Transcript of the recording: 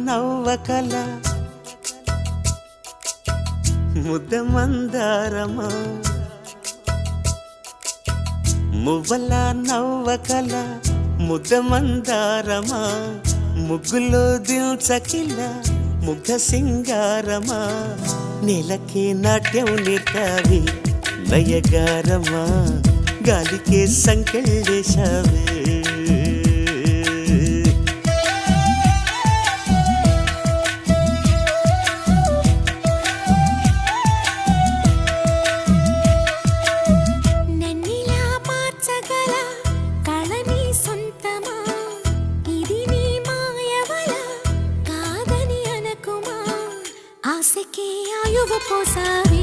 నవ్వకల ముద్ద మందారమా మువ్వల నవ్వకల ముద్ద మందారమా ముగ్గులో దిల్చకిల ముగ్ధ సింగారమా నెలకే నాట్యం నేర్తావి నయగారమా గాలికే సంకెళ్ళేశావే ఆశకే ఆయువు పోసావి